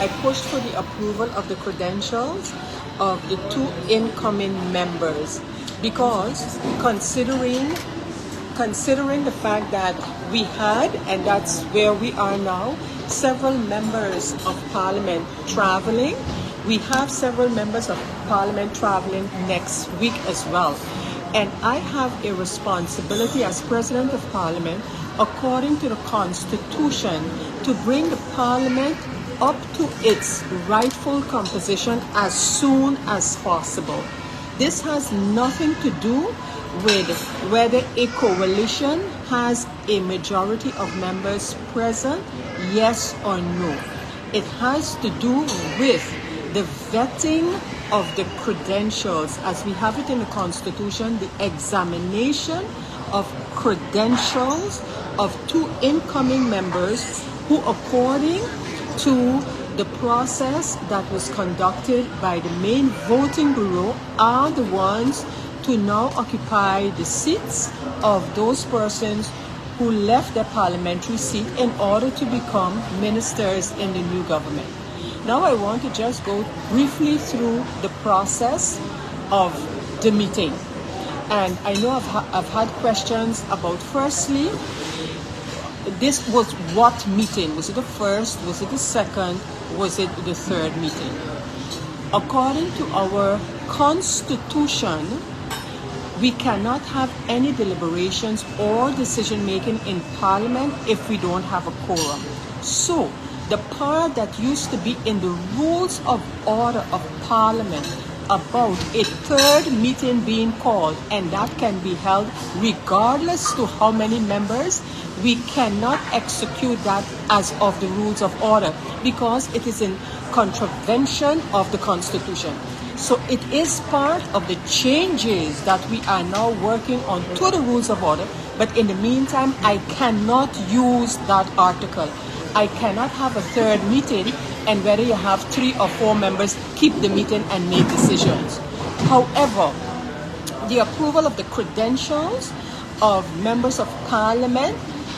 I pushed for the approval of the credentials of the 2 incoming members because considering the fact that we had, and that's where we are now, several members of parliament traveling. We have several members of parliament traveling next week as well. And I have a responsibility as President of Parliament, according to the Constitution, to bring the Parliament up to its rightful composition as soon as possible. This has nothing to do with whether a coalition has a majority of members present, yes or no. It has to do with the vetting of the credentials, as we have it in the Constitution, the examination of credentials of 2 incoming members who, according to the process that was conducted by the main voting bureau, are the ones to now occupy the seats of those persons who left their parliamentary seat in order to become ministers in the new government. Now I want to just go briefly through the process of the meeting. And I know I've had questions about, firstly, this was what meeting? Was it the first? Was it the second? Was it the third meeting? According to our Constitution, we cannot have any deliberations or decision making in Parliament if we don't have a quorum. So, the part that used to be in the rules of order of Parliament about a third meeting being called, and that can be held regardless to how many members, we cannot execute that as of the rules of order because it is in contravention of the Constitution. So it is part of the changes that we are now working on to the rules of order, but in the meantime, I cannot use that article. I cannot have a third meeting, and whether you have 3 or 4 members, keep the meeting and make decisions. However, the approval of the credentials of members of Parliament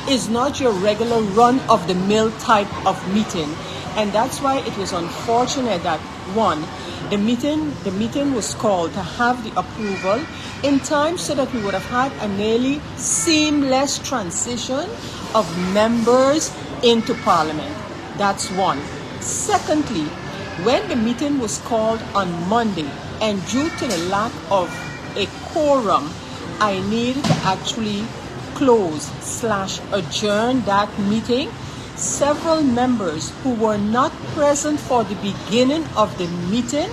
is not your regular run-of-the-mill type of meeting. And that's why it was unfortunate that, one, the meeting was called to have the approval in time so that we would have had a nearly seamless transition of members into Parliament. That's one. Secondly, when the meeting was called on Monday, and due to the lack of a quorum, I needed to actually close/adjourn that meeting. Several members who were not present for the beginning of the meeting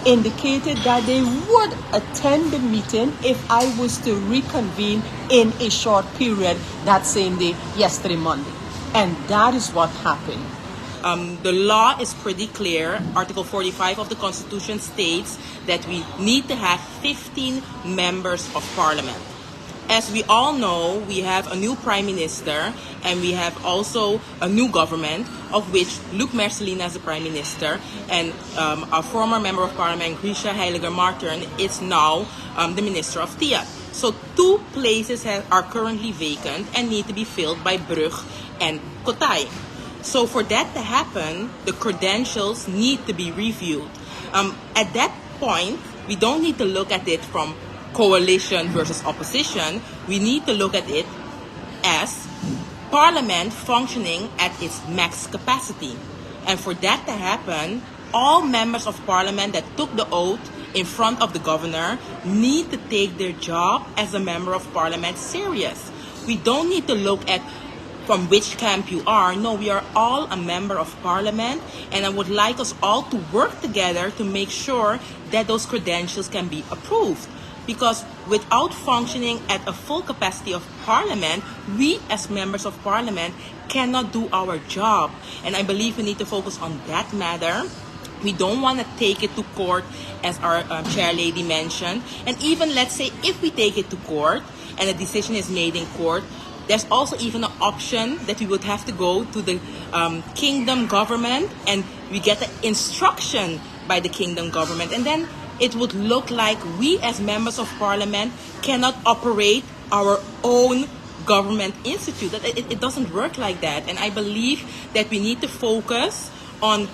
indicated that they would attend the meeting if I was to reconvene in a short period that same day, yesterday, Monday. And that is what happened. The law is pretty clear. Article 45 of the Constitution states that we need to have 15 members of Parliament. As we all know, we have a new Prime Minister and we have also a new government, of which Luc Mercelina is the Prime Minister and our former Member of Parliament, Grisha Heiliger-Martin, is now the Minister of TIA. So 2 places are currently vacant and need to be filled by Brugge and Kotay. So for that to happen, the credentials need to be reviewed. At that point, we don't need to look at it from coalition versus opposition. We need to look at it as Parliament functioning at its max capacity. And for that to happen, all members of Parliament that took the oath in front of the governor need to take their job as a member of Parliament serious. We don't need to look at from which camp you are. No, we are all a member of Parliament, and I would like us all to work together to make sure that those credentials can be approved. Because without functioning at a full capacity of Parliament, we as members of Parliament cannot do our job. And I believe we need to focus on that matter. We don't want to take it to court, as our chair lady mentioned. And even, let's say, if we take it to court and a decision is made in court, there's also even an option that we would have to go to the kingdom government and we get an instruction by the kingdom government. And then it would look like we as members of Parliament cannot operate our own government institute. It doesn't work like that. And I believe that we need to focus on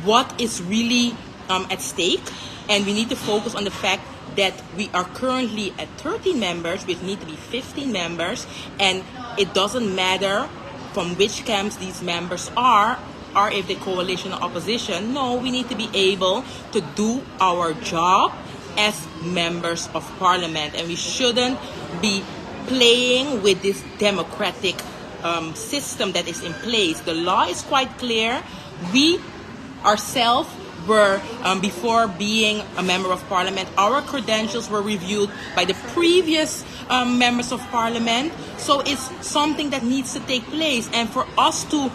what is really at stake, and we need to focus on the fact that we are currently at 13 members, which need to be 15 members, and it doesn't matter from which camps these members are, or if the coalition or opposition. No, we need to be able to do our job as members of parliament, and we shouldn't be playing with this democratic system that is in place. The law is quite clear. We ourselves were, before being a member of parliament, our credentials were reviewed by the previous members of parliament. So it's something that needs to take place. And for us to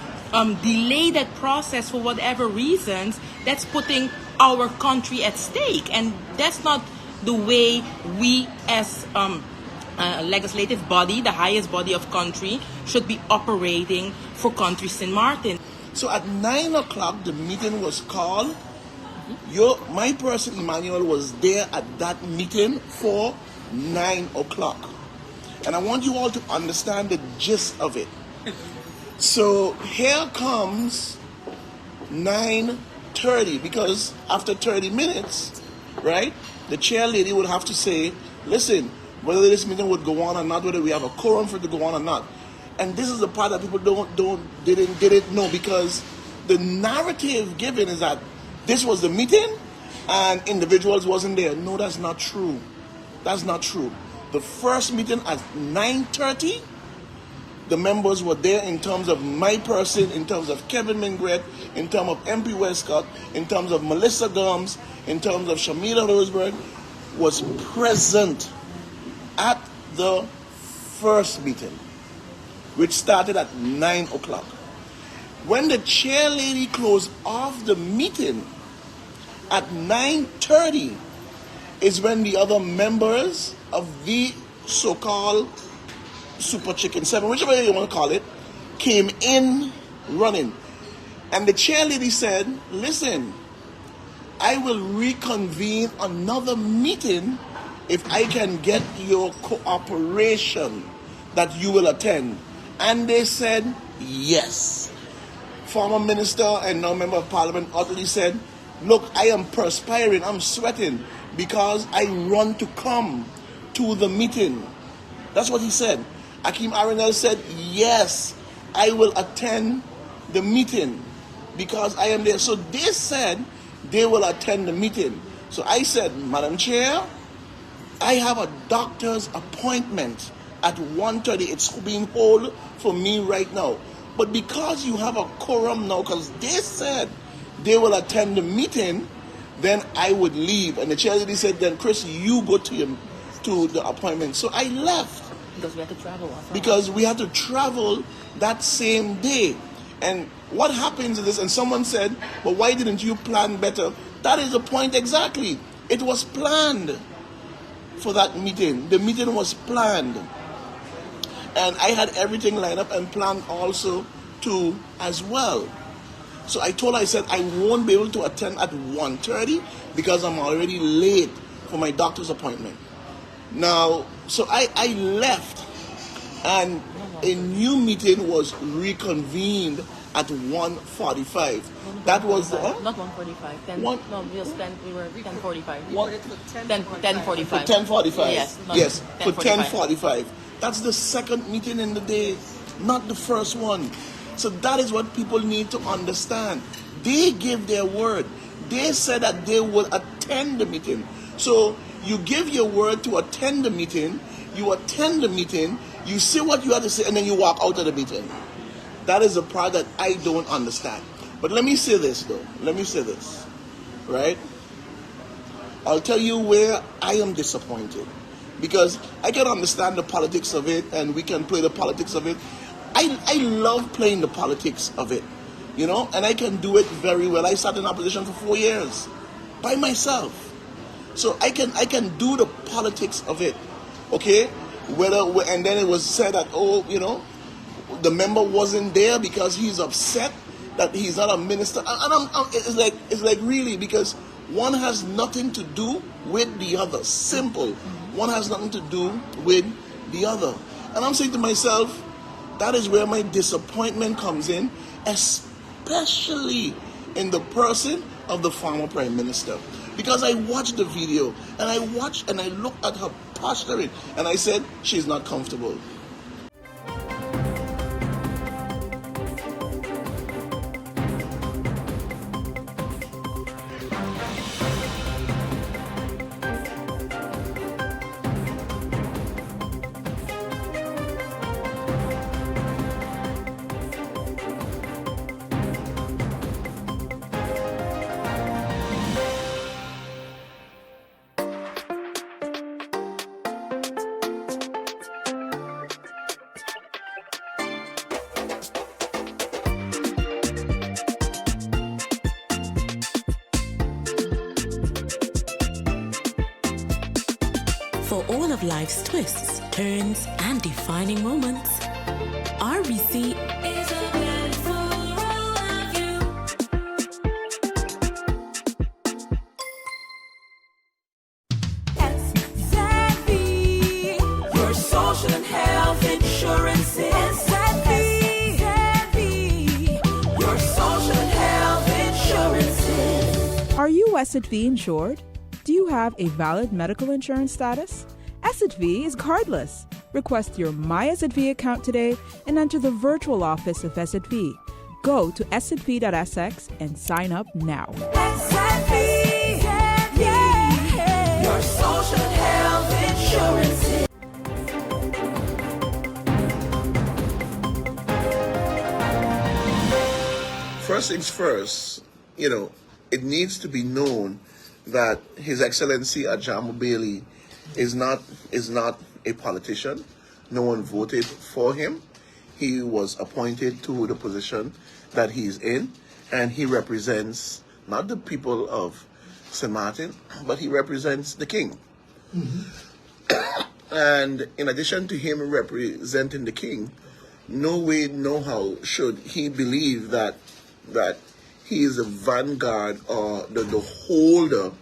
delay that process for whatever reasons, that's putting our country at stake. And that's not the way we as legislative body, the highest body of country, should be operating for country St. Martin. So at 9 o'clock, the meeting was called. My person, Emmanuel, was there at that meeting for 9 o'clock. And I want you all to understand the gist of it. So here comes 9:30, because after 30 minutes, right, the chair lady would have to say, listen, whether this meeting would go on or not, whether we have a quorum for it to go on or not. And this is the part that people didn't know, because the narrative given is that this was the meeting and individuals wasn't there. No, that's not true. That's not true. The first meeting at 9:30, the members were there in terms of my person, in terms of Kevin Mingret, in terms of MP Westcott, in terms of Melissa Gomes, in terms of Shamila Roseberg, was present at the first meeting, which started at 9 o'clock. When the chair lady closed off the meeting at 9:30 is when the other members of the so-called Super Chicken 7, whichever you want to call it, came in running. And the chair lady said, listen, I will reconvene another meeting if I can get your cooperation that you will attend. And they said, yes. Former minister and now member of parliament utterly said, look, I am perspiring, I'm sweating because I run to come to the meeting. That's what he said. Akeem Arinel said, yes, I will attend the meeting because I am there. So they said they will attend the meeting. So I said, Madam Chair, I have a doctor's appointment at 1:30. It's being held for me right now. But because you have a quorum now, because they said they will attend the meeting, then I would leave. And the chair lady said, then Chris, you go to the appointment. So I left. Because we had to travel. Because we had to travel that same day. And what happens is this, and someone said, but why didn't you plan better? That is the point exactly. It was planned for that meeting. The meeting was planned. And I had everything lined up and planned also too as well. So I told her, I said, I won't be able to attend at 1:30 because I'm already late for my doctor's appointment. Now, so I left and a new meeting was reconvened at 1:45. That was the... Not 1:45. We were 10:45. 10:45. For 10:45. Yes. Yes, for 10:45. That's the second meeting in the day, not the first one. So that is what people need to understand. They gave their word. They said that they will attend the meeting. So you give your word to attend the meeting, you attend the meeting, you say what you have to say, and then you walk out of the meeting. That is the part that I don't understand. But let me say this, though. Let me say this, right? I'll tell you where I am disappointed. Because I can understand the politics of it, and we can play the politics of it. I love playing the politics of it, you know, and I can do it very well. I sat in opposition for 4 years by myself. So I can do the politics of it, okay? And then it was said that, oh, you know, the member wasn't there because he's upset that he's not a minister. And it's like really, because one has nothing to do with the other. Simple. One has nothing to do with the other. And I'm saying to myself, that is where my disappointment comes in, especially in the person of the former Prime Minister. Because I watched the video and I looked at her posturing and I said, she's not comfortable. For all of life's twists, turns, and defining moments, RBC is a blend for all of you. SXM, your social and health insurance. SXM, your social and health insurance. Are you SXV insured? Do you have a valid medical insurance status? SXV is cardless. Request your My SXV account today and enter the virtual office of SXV. Go to sxv.sx and sign up now. SXV, yeah, your social health insurance. First things first, it needs to be known that His Excellency Ajamu Bailey is not a politician. No one voted for him. He was appointed to the position that he's in, and he represents not the people of St. Martin, but he represents the king. And in addition to him representing the king, no way, no how should he believe that he is the vanguard or the holder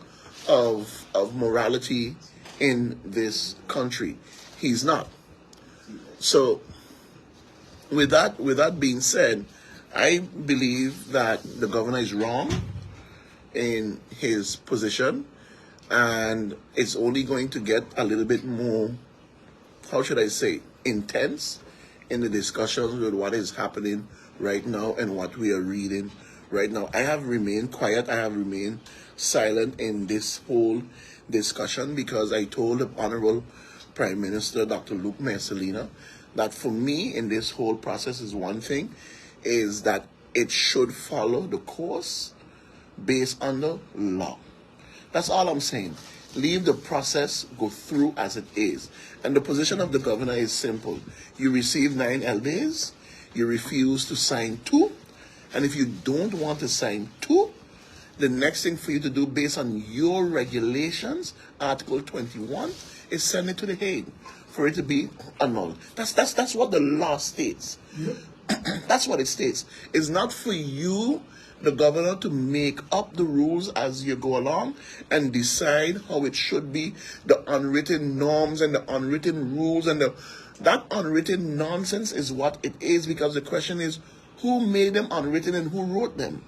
of morality in this country. He's not. So with that being said, I believe that the governor is wrong in his position, and it's only going to get a little bit more, how should I say, intense in the discussions with what is happening right now and what we are reading right now. I have remained quiet. I have remained silent in this whole discussion because I told the Honorable Prime Minister, Dr. Luke Messalina, that for me in this whole process is one thing, is that it should follow the course based on the law. That's all I'm saying. Leave the process go through as it is. And the position of the governor is simple. You receive 9 LDAs, you refuse to sign 2, and if you don't want to sign 2, the next thing for you to do based on your regulations, Article 21, is send it to the Hague for it to be annulled. That's what the law states. Yep. That's what it states. It's not for you, the governor, to make up the rules as you go along and decide how it should be, the unwritten norms and the unwritten rules and that unwritten nonsense is what it is, because the question is, who made them unwritten and who wrote them?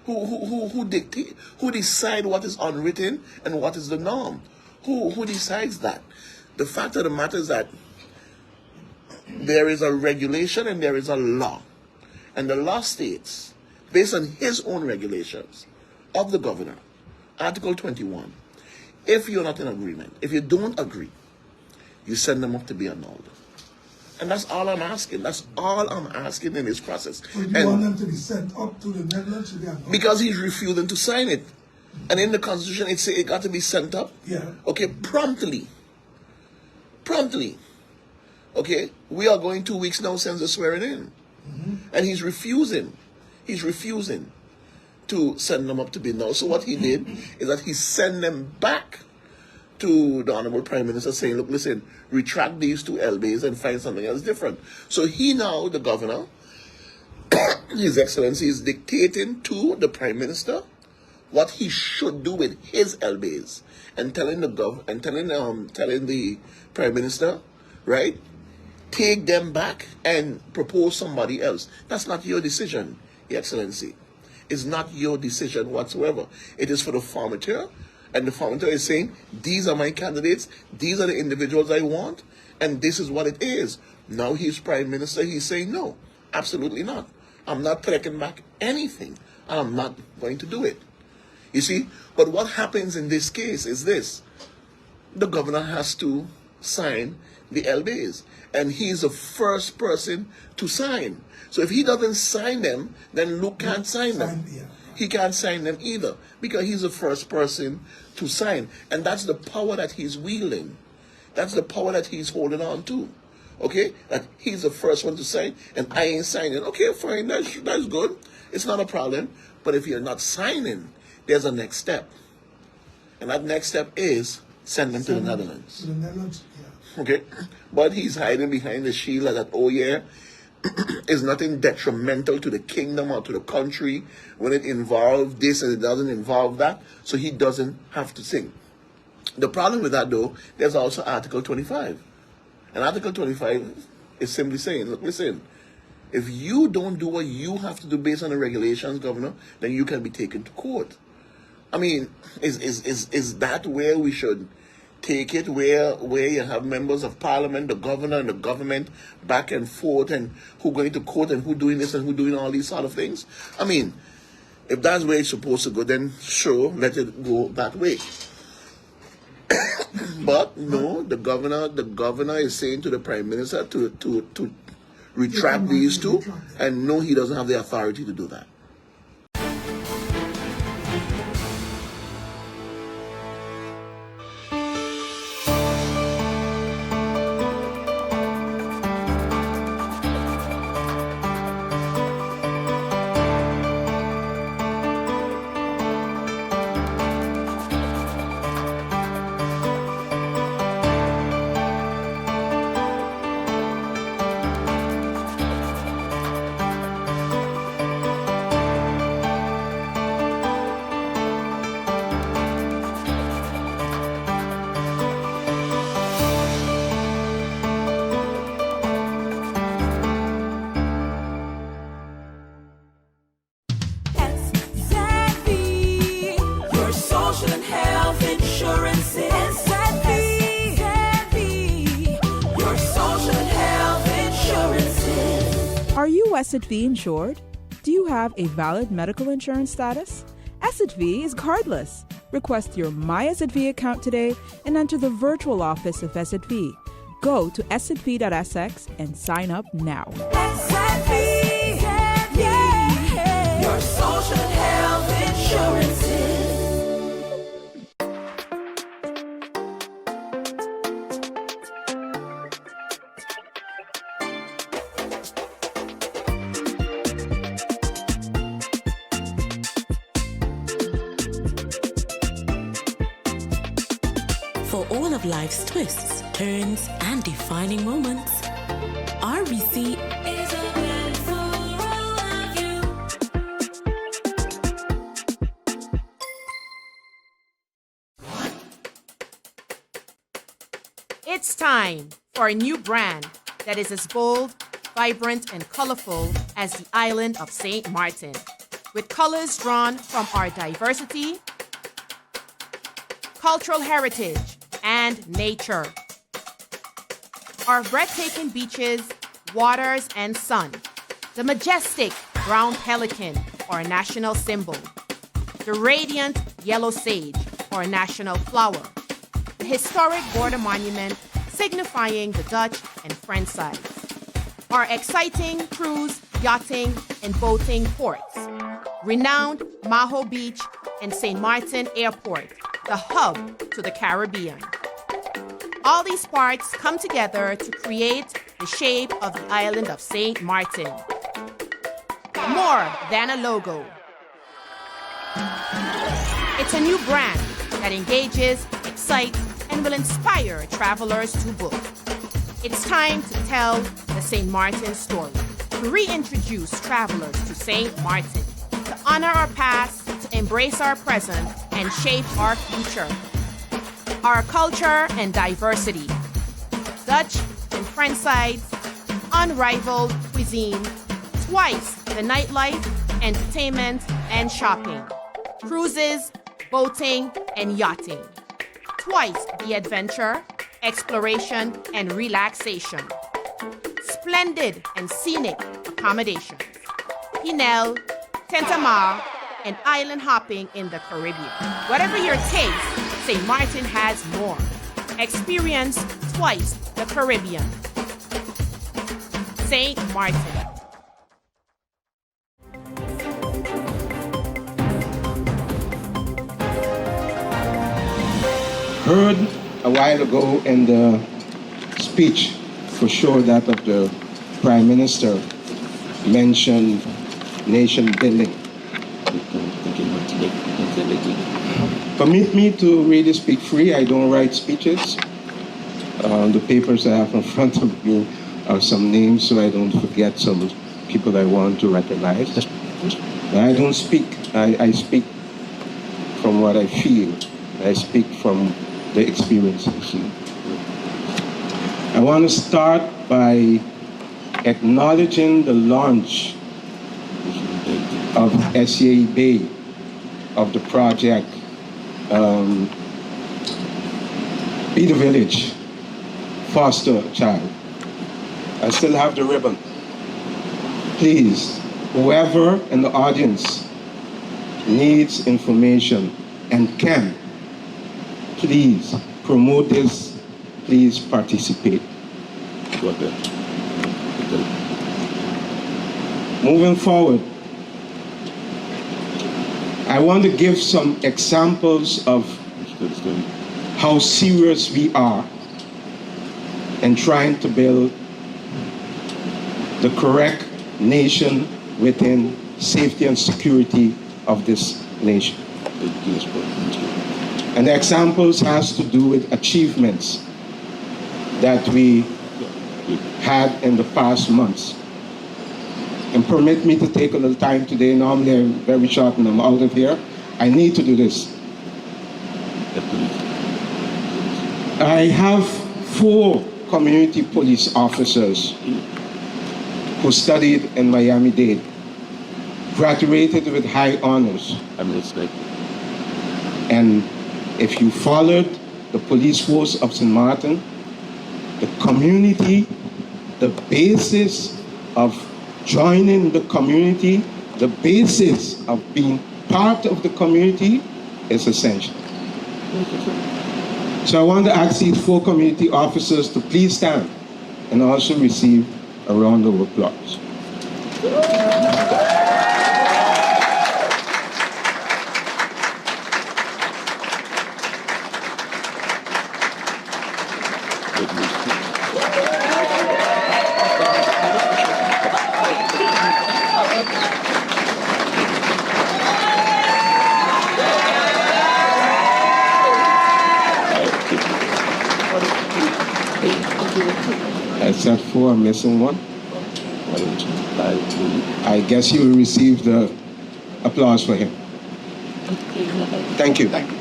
Who dictate? Who decide what is unwritten and what is the norm? Who decides that? The fact of the matter is that there is a regulation and there is a law. And the law states, based on his own regulations of the governor, Article 21, if you're not in agreement, if you don't agree, you send them up to be annulled. And that's all I'm asking. That's all I'm asking in this process. So you want them to be sent up to the Netherlands to be annulled? Because he's refusing to sign it. And in the Constitution, it says it got to be sent up. Yeah. Okay, promptly. Promptly. Okay, we are going 2 weeks now since the swearing in. And he's refusing. He's refusing to send them up to be annulled. So what he did is that he sent them back to the Honorable Prime Minister saying, look, listen, retract these 2 LBs and find something else different. So he now, the governor, His Excellency, is dictating to the Prime Minister what he should do with his LBs and telling the Prime Minister, right, take them back and propose somebody else. That's not your decision, Your Excellency. is not your decision whatsoever. It is for the formateur, and the formateur is saying, these are my candidates, these are the individuals I want, and this is what it is. Now he's prime minister, he's saying, no, absolutely not. I'm not taking back anything. I'm not going to do it. You see, but what happens in this case is this. The governor has to sign the LBAs, and he's the first person to sign. So if he doesn't sign them, then Luke can't sign them. He can't sign them either, because he's the first person to sign. And that's the power that he's wielding. That's the power that he's holding on to. Okay? That he's the first one to sign, and I ain't signing. Okay, fine, that's good. It's not a problem. But if you're not signing, there's a next step. And that next step is send them to the Netherlands. To the Netherlands, yeah. Okay? But he's hiding behind the shield that, oh yeah, is nothing detrimental to the kingdom or to the country when it involves this and it doesn't involve that. So he doesn't have to sing. The problem with that, though, there's also Article 25. And Article 25 is simply saying, look, listen, if you don't do what you have to do based on the regulations, Governor, then you can be taken to court. I mean, is that where we should take it, where you have members of parliament, the governor and the government back and forth, and who going to court and who doing this and who doing all these sort of things? I mean, if that's where it's supposed to go, then sure, let it go that way. But no, the governor is saying to the prime minister to retract these two, and no, he doesn't have the authority to do that. Are you SXV insured? Do you have a valid medical insurance status? SXV is cardless. Request your My SXV account today and enter the virtual office of SXV. Go to sxv.sx and sign up now. SXV, yeah. Your social and health insurances. For all of life's twists, turns, and defining moments, RBC is a blend for all of you. It's time for a new brand that is as bold, vibrant, and colorful as the island of St. Martin, with colors drawn from our diversity, cultural heritage, and nature. Our breathtaking beaches, waters, and sun. The majestic brown pelican, our national symbol. The radiant yellow sage, our national flower. The historic border monument signifying the Dutch and French sides. Our exciting cruise, yachting, and boating ports. Renowned Maho Beach and St. Martin Airport, the hub to the Caribbean. All these parts come together to create the shape of the island of St. Martin. More than a logo. It's a new brand that engages, excites, and will inspire travelers to book. It's time to tell the St. Martin story, to reintroduce travelers to St. Martin, to honor our past, to embrace our present, and shape our future. Our culture and diversity. Dutch and French sides, unrivaled cuisine, twice the nightlife, entertainment, and shopping, cruises, boating, and yachting. Twice the adventure, exploration, and relaxation. Splendid and scenic accommodations. Pinel, Tentamar, and island hopping in the Caribbean. Whatever your taste, St. Martin has more. Experience twice the Caribbean. St. Martin. Heard a while ago in the speech, for sure that of the Prime Minister, mentioned nation building. Permit me to really speak free. I don't write speeches. The papers I have in front of me are some names, so I don't forget some people I want to recognize. I don't speak. I speak from what I feel. I speak from the experiences. I want to start by acknowledging the launch of SEA Bay of the project Be the Village, foster child. I still have the ribbon. Please, whoever in the audience needs information and can, please promote this, please participate. Moving forward, I want to give some examples of how serious we are in trying to build the correct nation within safety and security of this nation. And the examples has to do with achievements that we had in the past months. And permit me to take a little time today. Normally I'm very short and I'm out of here. I need to do this. I have 4 community police officers who studied in Miami-Dade, graduated with high honors. And if you followed the police force of St. Martin, the community, the basis of joining the community, the basis of being part of the community is essential. So I want to ask these 4 community officers to please stand and also receive a round of applause. Except for I'm missing one. I guess you will receive the applause for him. Thank you. Thank you.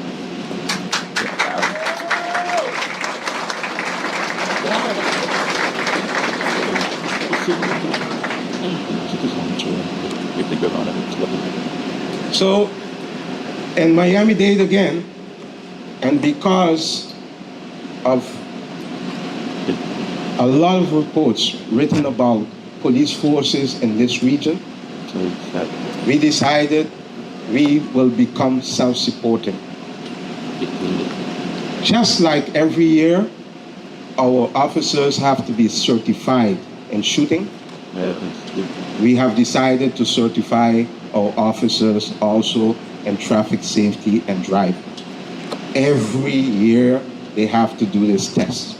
So, in Miami-Dade again, and because of a lot of reports written about police forces in this region, we decided we will become self-supporting. Just like every year, our officers have to be certified in shooting. We have decided to certify our officers also in traffic safety and driving. Every year, they have to do this test.